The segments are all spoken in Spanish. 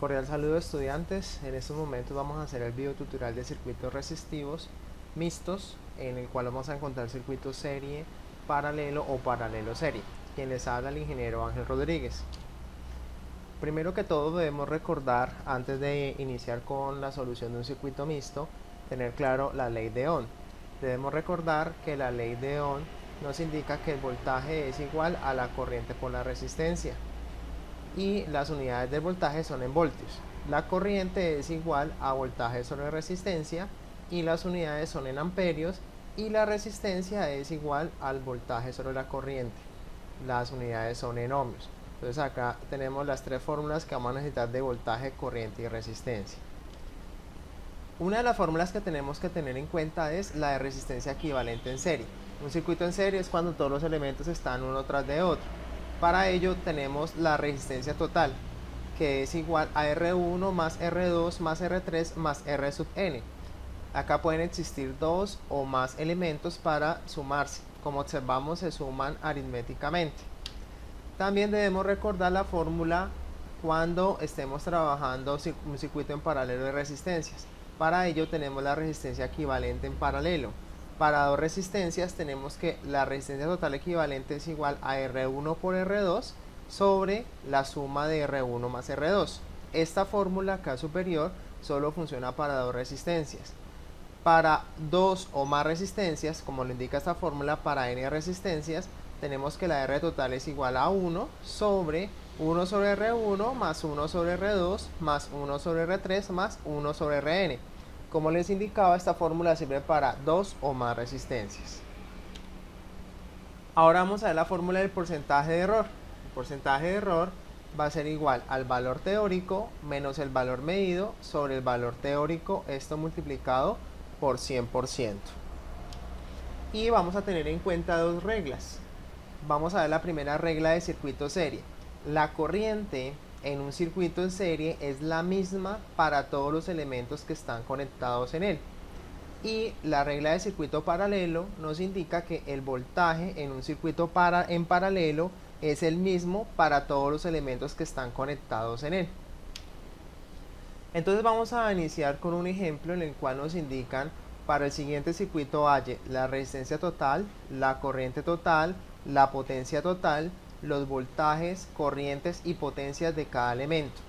Cordial saludo, estudiantes. En estos momentos vamos a hacer el video tutorial de circuitos resistivos mixtos, en el cual vamos a encontrar circuitos serie, paralelo o paralelo serie. Quien les habla, el ingeniero Ángel Rodríguez. Primero que todo debemos recordar, antes de iniciar con la solución de un circuito mixto, tener claro la ley de Ohm. Debemos recordar que la ley de Ohm nos indica que el voltaje es igual a la corriente por la resistencia, y las unidades del voltaje son en voltios. La corriente es igual a voltaje sobre resistencia y las unidades son en amperios, y la resistencia es igual al voltaje sobre la corriente. Las unidades son en ohmios. Entonces acá tenemos las tres fórmulas que vamos a necesitar de voltaje, corriente y resistencia. Una de las fórmulas que tenemos que tener en cuenta es la de resistencia equivalente en serie. Un circuito en serie es cuando todos los elementos están uno tras de otro. Para ello tenemos la resistencia total, que es igual a R1 más R2 más R3 más R sub n. Acá pueden existir dos o más elementos para sumarse. Como observamos, se suman aritméticamente. También debemos recordar la fórmula cuando estemos trabajando un circuito en paralelo de resistencias. Para ello tenemos la resistencia equivalente en paralelo. Para dos resistencias tenemos que la resistencia total equivalente es igual a R1 por R2 sobre la suma de R1 más R2. Esta fórmula acá superior solo funciona para dos resistencias. Para dos o más resistencias, como lo indica esta fórmula, para n resistencias, tenemos que la R total es igual a 1 sobre R1 más 1 sobre R2 más 1 sobre R3 más 1 sobre Rn. Como les indicaba, esta fórmula sirve para dos o más resistencias. Ahora vamos a ver la fórmula del porcentaje de error. El porcentaje de error va a ser igual al valor teórico menos el valor medido sobre el valor teórico, esto multiplicado por 100%. Y vamos a tener en cuenta dos reglas. Vamos a ver la primera regla de circuito serie. La corriente en un circuito en serie es la misma para todos los elementos que están conectados en él. Y la regla de circuito paralelo nos indica que el voltaje en un circuito en paralelo es el mismo para todos los elementos que están conectados en él. Entonces vamos a iniciar con un ejemplo en el cual nos indican para el siguiente circuito halle la resistencia total, la corriente total, la potencia total, los voltajes, corrientes y potencias de cada elemento.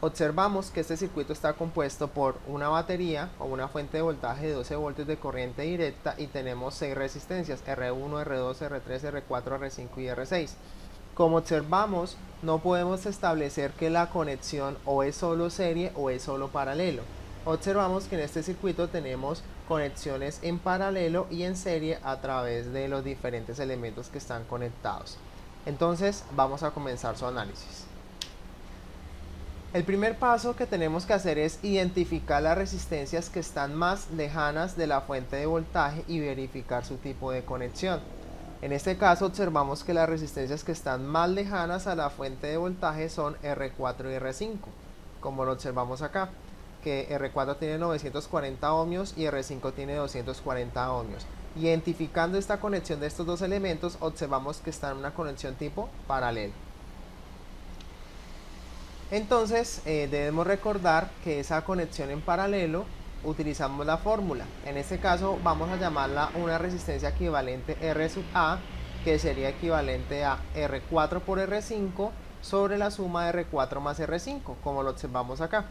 Observamos que este circuito está compuesto por una batería o una fuente de voltaje de 12 voltios de corriente directa y tenemos 6 resistencias, R1, R2, R3, R4, R5 y R6. Como observamos, no podemos establecer que la conexión o es solo serie o es solo paralelo. Observamos que en este circuito tenemos conexiones en paralelo y en serie a través de los diferentes elementos que están conectados. Entonces vamos a comenzar su análisis. El primer paso que tenemos que hacer es identificar las resistencias que están más lejanas de la fuente de voltaje y verificar su tipo de conexión. En este caso observamos que las resistencias que están más lejanas a la fuente de voltaje son R4 y R5, como lo observamos acá, que R4 tiene 940 ohmios y R5 tiene 240 ohmios. Identificando esta conexión de estos dos elementos, observamos que están en una conexión tipo paralelo. Entonces debemos recordar que esa conexión en paralelo utilizamos la fórmula. En este caso vamos a llamarla una resistencia equivalente R sub A, que sería equivalente a R4 por R5 sobre la suma de R4 más R5, como lo observamos acá.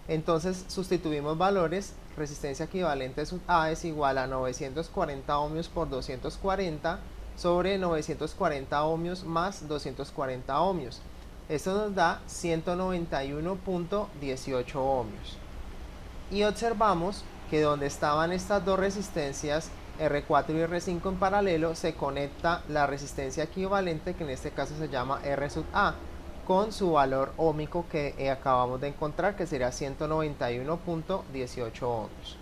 Entonces sustituimos valores. Resistencia equivalente sub A es igual a 940 ohmios por 240 sobre 940 ohmios más 240 ohmios. Esto nos da 191.18 ohmios. Y observamos que donde estaban estas dos resistencias, R4 y R5 en paralelo, se conecta la resistencia equivalente, que en este caso se llama R sub A, con su valor óhmico que acabamos de encontrar, que sería 191.18 ohmios.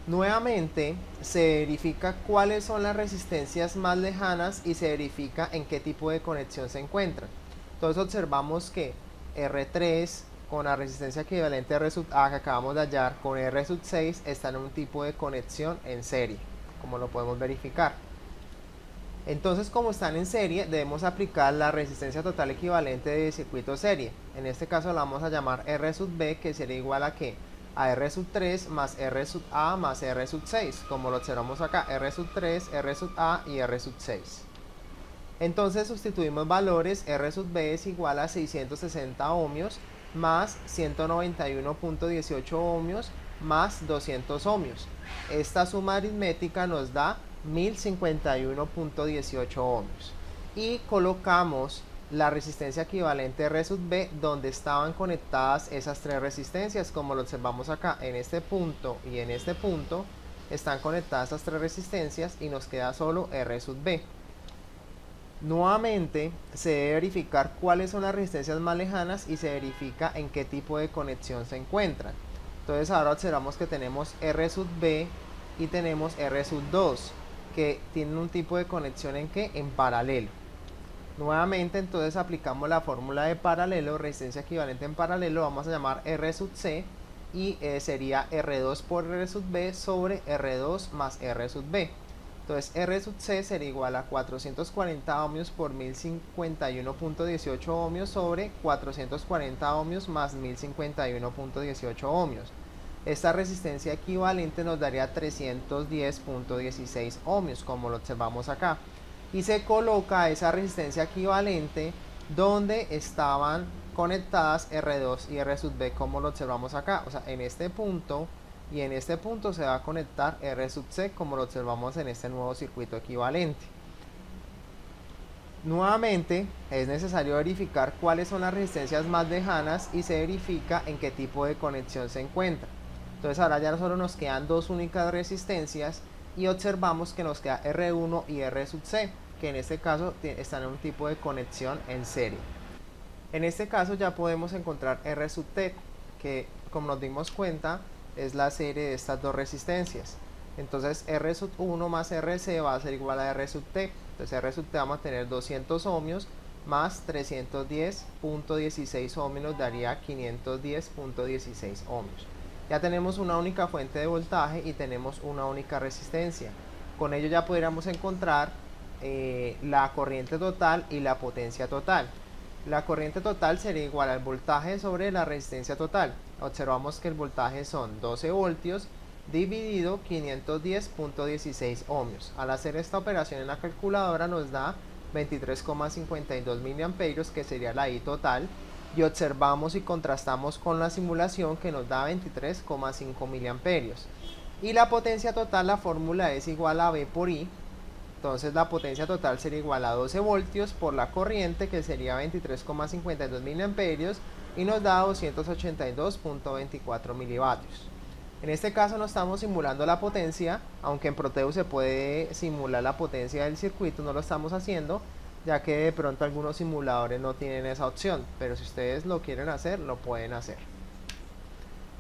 Nuevamente se verifica cuáles son las resistencias más lejanas y se verifica en qué tipo de conexión se encuentran. Entonces observamos que R3 con la resistencia equivalente a R sub A que acabamos de hallar con R sub 6 están en un tipo de conexión en serie, como lo podemos verificar. Entonces, como están en serie, debemos aplicar la resistencia total equivalente de circuito serie. En este caso la vamos a llamar R sub B, que sería igual a ¿qué? A R sub 3 más R sub A más R sub 6, como lo observamos acá, R sub 3, R sub A y R sub 6. Entonces sustituimos valores, R sub B es igual a 660 ohmios más 191.18 ohmios más 200 ohmios. Esta suma aritmética nos da 1051.18 ohmios. Y colocamos la resistencia equivalente R sub B donde estaban conectadas esas tres resistencias, como lo observamos acá, en este punto y en este punto están conectadas estas tres resistencias y nos queda solo R sub B. Nuevamente se debe verificar cuáles son las resistencias más lejanas y se verifica en qué tipo de conexión se encuentran. Entonces ahora observamos que tenemos R sub B y tenemos R sub 2 que tienen un tipo de conexión en ¿qué? En paralelo. Nuevamente entonces aplicamos la fórmula de paralelo, resistencia equivalente en paralelo, vamos a llamar R sub C y sería R2 por R sub B sobre R2 más R sub B. Entonces R sub C sería igual a 440 ohmios por 1051.18 ohmios sobre 440 ohmios más 1051.18 ohmios. Esta resistencia equivalente nos daría 310.16 ohmios, como lo observamos acá. Y se coloca esa resistencia equivalente donde estaban conectadas R2 y R sub B, como lo observamos acá. O sea, en este punto y en este punto se va a conectar R sub C, como lo observamos en este nuevo circuito equivalente. Nuevamente es necesario verificar cuáles son las resistencias más lejanas y se verifica en qué tipo de conexión se encuentra. Entonces ahora ya solo nos quedan dos únicas resistencias y observamos que nos queda R1 y R sub C, que en este caso están en un tipo de conexión en serie. En este caso ya podemos encontrar R sub T, que como nos dimos cuenta es la serie de estas dos resistencias. Entonces R sub 1 más RC va a ser igual a R sub T. Entonces R sub T vamos a tener 200 ohmios más 310.16 ohmios nos daría 510.16 ohmios. Ya tenemos una única fuente de voltaje y tenemos una única resistencia. Con ello ya podríamos encontrar la corriente total y la potencia total. La corriente total sería igual al voltaje sobre la resistencia total. Observamos que el voltaje son 12 voltios dividido 510.16 ohmios. Al hacer esta operación en la calculadora nos da 23,52 miliamperios, que sería la I total. Y observamos y contrastamos con la simulación que nos da 23,5 miliamperios. Y la potencia total, la fórmula es igual a V por I. Entonces la potencia total sería igual a 12 voltios por la corriente, que sería 23,52 miliamperios, y nos da 282.24 milivatios. En este caso no estamos simulando la potencia, aunque en Proteus se puede simular la potencia del circuito, no lo estamos haciendo, ya que de pronto algunos simuladores no tienen esa opción, pero si ustedes lo quieren hacer, lo pueden hacer.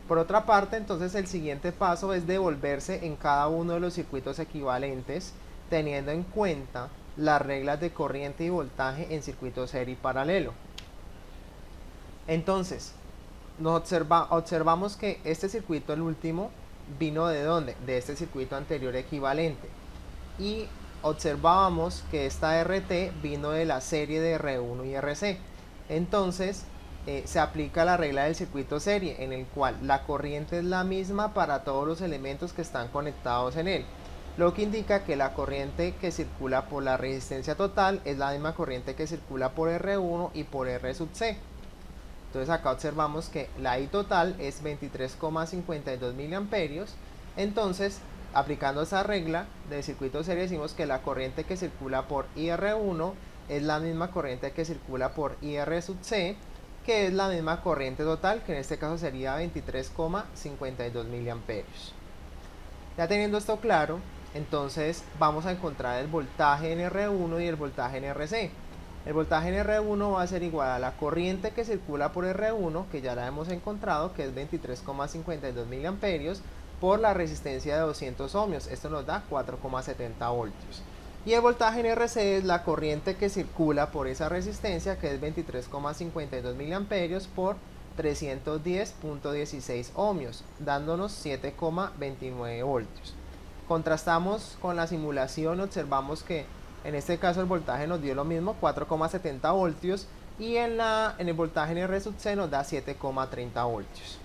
Por otra parte, entonces el siguiente paso es devolverse en cada uno de los circuitos equivalentes, teniendo en cuenta las reglas de corriente y voltaje en circuito serie y paralelo. Entonces, observamos que este circuito, el último, vino ¿de dónde? De este circuito anterior equivalente. Y observábamos que esta RT vino de la serie de R1 y RC. Entonces, se aplica la regla del circuito serie, en el cual la corriente es la misma para todos los elementos que están conectados en él, lo que indica que la corriente que circula por la resistencia total es la misma corriente que circula por R1 y por R sub C. Entonces acá observamos que la I total es 23,52 miliamperios. Entonces, aplicando esa regla del circuito serie, decimos que la corriente que circula por IR1 es la misma corriente que circula por IR sub C, que es la misma corriente total, que en este caso sería 23,52 miliamperios. Ya teniendo esto claro, entonces vamos a encontrar el voltaje en R1 y el voltaje en RC. El voltaje en R1 va a ser igual a la corriente que circula por R1, que ya la hemos encontrado, que es 23,52 miliamperios, por la resistencia de 200 ohmios. Esto nos da 4,70 voltios. Y el voltaje en RC es la corriente que circula por esa resistencia, que es 23,52 miliamperios por 310.16 ohmios, dándonos 7,29 voltios. Contrastamos con la simulación, observamos que En este caso el voltaje nos dio lo mismo, 4,70 voltios, y en el voltaje en R sub C nos da 7,30 voltios.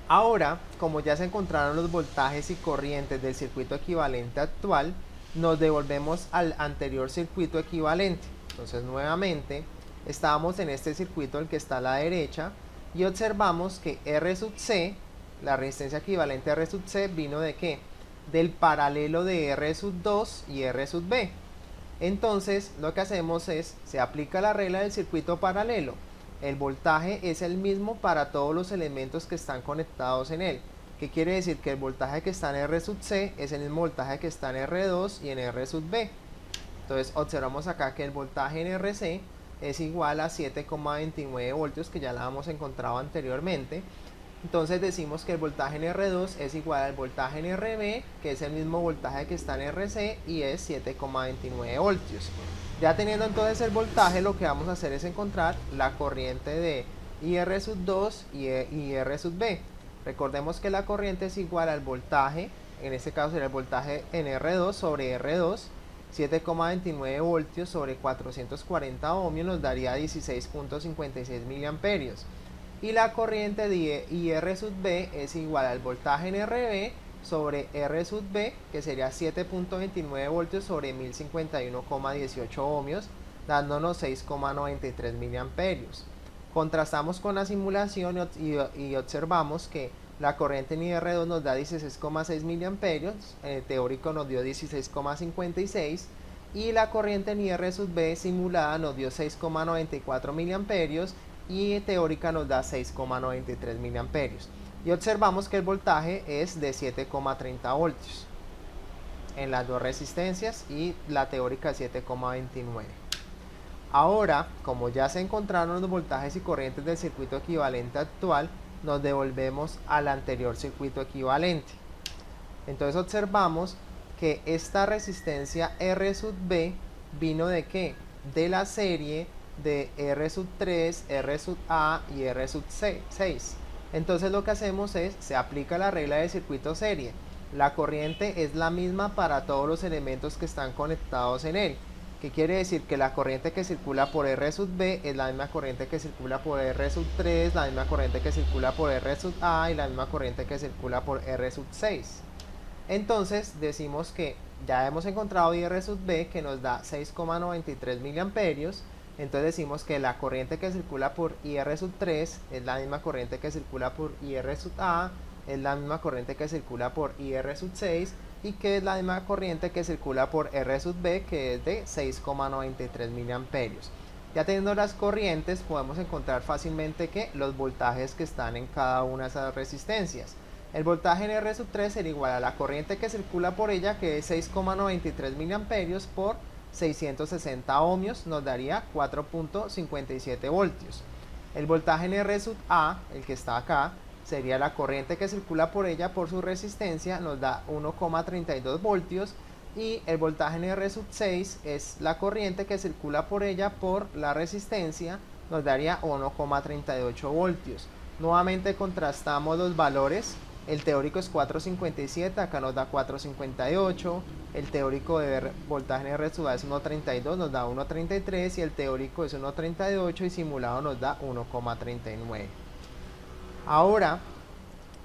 Ahora, como ya se encontraron los voltajes y corrientes del circuito equivalente actual, nos devolvemos al anterior circuito equivalente. Entonces nuevamente estábamos en este circuito, el que está a la derecha, y observamos que R sub C, la resistencia equivalente a R sub C, vino ¿de qué? Del paralelo de R sub 2 y R sub B. Entonces lo que hacemos es, se aplica la regla del circuito paralelo. El voltaje es el mismo para todos los elementos que están conectados en él. ¿Qué quiere decir? Que el voltaje que está en R sub C es el mismo voltaje que está en R2 y en R sub B. Entonces observamos acá que el voltaje en RC es igual a 7,29 voltios, que ya la hemos encontrado anteriormente. Entonces decimos que el voltaje en R2 es igual al voltaje en RB, que es el mismo voltaje que está en RC, y es 7,29 voltios. Ya teniendo entonces el voltaje, lo que vamos a hacer es encontrar la corriente de IR sub 2 y IR sub B. Recordemos que la corriente es igual al voltaje, en este caso sería el voltaje en R2 sobre R2, 7,29 voltios sobre 440 ohmios nos daría 16,56 miliamperios. Y la corriente de IR sub B es igual al voltaje en RB sobre R sub B, que sería 7,29 voltios sobre 1051,18 ohmios, dándonos 6,93 miliamperios. Contrastamos con la simulación y observamos que la corriente en IR2 nos da 16,6 miliamperios, en el teórico nos dio 16,56, y la corriente en IR sub B simulada nos dio 6,94 miliamperios, y teórica nos da 6,93 miliamperios. Y observamos que el voltaje es de 7,30 voltios en las dos resistencias, y la teórica 7,29. Ahora, como ya se encontraron los voltajes y corrientes del circuito equivalente actual, nos devolvemos al anterior circuito equivalente. Entonces observamos que esta resistencia R sub B vino ¿de qué? De la serie de R sub 3, R sub A y R sub 6. Entonces lo que hacemos es, se aplica la regla de circuito serie. La corriente es la misma para todos los elementos que están conectados en él. ¿Qué quiere decir? Que la corriente que circula por R sub B es la misma corriente que circula por R sub 3, la misma corriente que circula por R sub A y la misma corriente que circula por R sub 6. Entonces decimos que ya hemos encontrado IR sub B, que nos da 6,93 miliamperios. Entonces decimos que la corriente que circula por IR sub 3 es la misma corriente que circula por IR sub A, es la misma corriente que circula por IR sub 6, y que es la misma corriente que circula por R sub B, que es de 6,93 miliamperios. Ya teniendo las corrientes, podemos encontrar fácilmente que los voltajes que están en cada una de esas resistencias. El voltaje en R sub 3 será igual a la corriente que circula por ella, que es 6,93 miliamperios por 660 ohmios, nos daría 4,57 voltios. El voltaje en R sub A, el que está acá, sería la corriente que circula por ella por su resistencia, nos da 1,32 voltios, y el voltaje en R sub 6 es la corriente que circula por ella por la resistencia, nos daría 1,38 voltios. Nuevamente contrastamos los valores. El teórico es 4,57, acá nos da 4,58, el teórico de voltaje en R sub A es 1,32, nos da 1,33, y el teórico es 1,38 y simulado nos da 1,39. Ahora,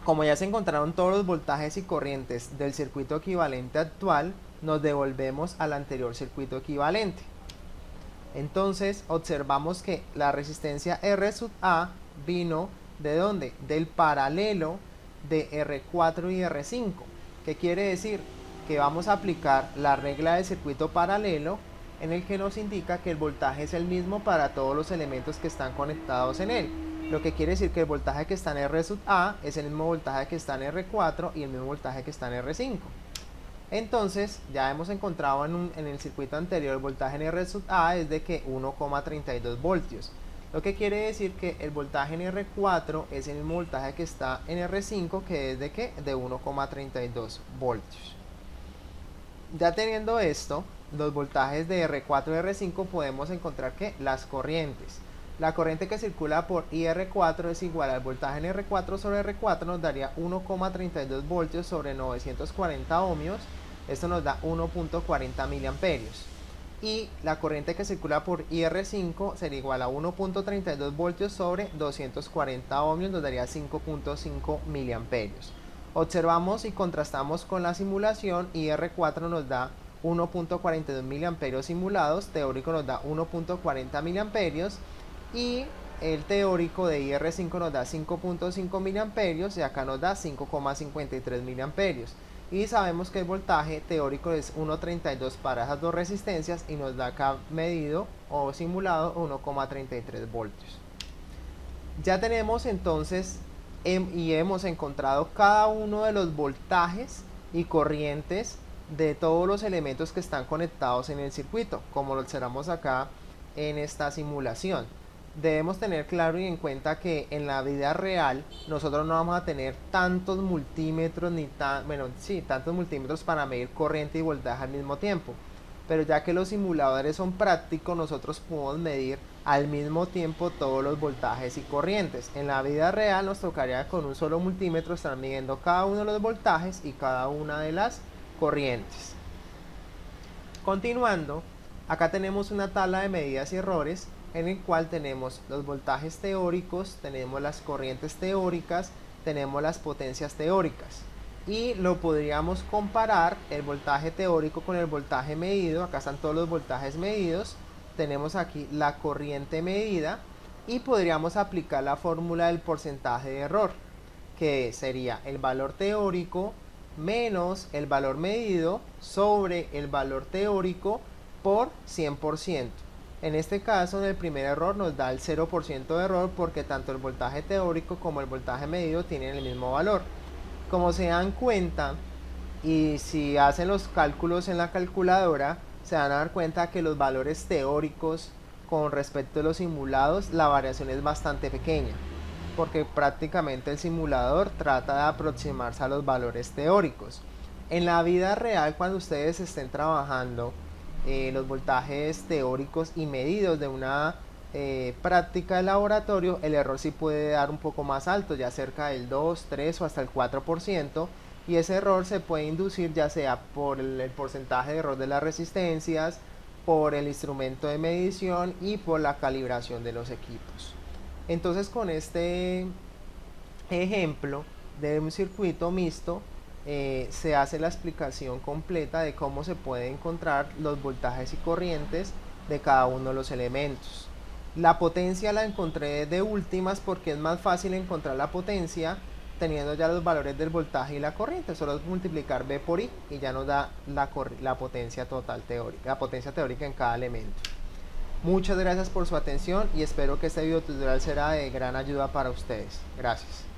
como ya se encontraron todos los voltajes y corrientes del circuito equivalente actual, nos devolvemos al anterior circuito equivalente. Entonces observamos que la resistencia R sub A vino ¿de dónde? Del paralelo de R4 y R5. ¿Qué quiere decir? Que vamos a aplicar la regla del circuito paralelo, en el que nos indica que el voltaje es el mismo para todos los elementos que están conectados en él. Lo que quiere decir que el voltaje que está en R sub A es el mismo voltaje que está en R4 y el mismo voltaje que está en R5. Entonces ya hemos encontrado en el circuito anterior el voltaje en R sub A es de que 1,32 voltios. Lo que quiere decir que el voltaje en R4 es el mismo voltaje que está en R5, que es de que de 1,32 voltios. Ya teniendo esto, los voltajes de R4 y R5, podemos encontrar que las corrientes. La corriente que circula por IR4 es igual al voltaje en R4 sobre R4, nos daría 1,32 voltios sobre 940 ohmios, Esto nos da 1.40 miliamperios. Y la corriente que circula por IR5 sería igual a 1.32 voltios sobre 240 ohmios, nos daría 5.5 miliamperios. Observamos y contrastamos con la simulación. IR4 nos da 1.42 miliamperios simulados, teórico nos da 1.40 miliamperios y el teórico de IR5 nos da 5.5 miliamperios y acá nos da 5,53 miliamperios. Y sabemos que el voltaje teórico es 1.32 para esas dos resistencias y nos da acá medido o simulado 1,33 voltios. Ya tenemos entonces y hemos encontrado cada uno de los voltajes y corrientes de todos los elementos que están conectados en el circuito, como lo observamos acá en esta simulación. Debemos tener claro y en cuenta que en la vida real nosotros no vamos a tener tantos multímetros tantos multímetros para medir corriente y voltaje al mismo tiempo, pero ya que los simuladores son prácticos, nosotros podemos medir al mismo tiempo todos los voltajes y corrientes. En la vida real nos tocaría con un solo multímetro estar midiendo cada uno de los voltajes y cada una de las corrientes. Continuando, acá tenemos una tabla de medidas y errores en el cual tenemos los voltajes teóricos, tenemos las corrientes teóricas, tenemos las potencias teóricas y lo podríamos comparar el voltaje teórico con el voltaje medido. Acá están todos los voltajes medidos, tenemos aquí la corriente medida y podríamos aplicar la fórmula del porcentaje de error, que sería el valor teórico menos el valor medido sobre el valor teórico por 100%. En este caso, en el primer error nos da el 0% de error porque tanto el voltaje teórico como el voltaje medido tienen el mismo valor. Como se dan cuenta y si hacen los cálculos en la calculadora, se van a dar cuenta que los valores teóricos con respecto a los simulados, la variación es bastante pequeña, porque prácticamente el simulador trata de aproximarse a los valores teóricos. En la vida real, cuando ustedes estén trabajando los voltajes teóricos y medidos de una práctica de laboratorio, el error sí puede dar un poco más alto, ya cerca del 2, 3 o hasta el 4%, y ese error se puede inducir ya sea por el porcentaje de error de las resistencias, por el instrumento de medición y por la calibración de los equipos. Entonces, con este ejemplo de un circuito mixto, se hace la explicación completa de cómo se puede encontrar los voltajes y corrientes de cada uno de los elementos. La potencia la encontré de últimas porque es más fácil encontrar la potencia teniendo ya los valores del voltaje y la corriente. Solo es multiplicar B por I y ya nos da la potencia total teórica, la potencia teórica en cada elemento. Muchas gracias por su atención y espero que este video tutorial será de gran ayuda para ustedes. Gracias.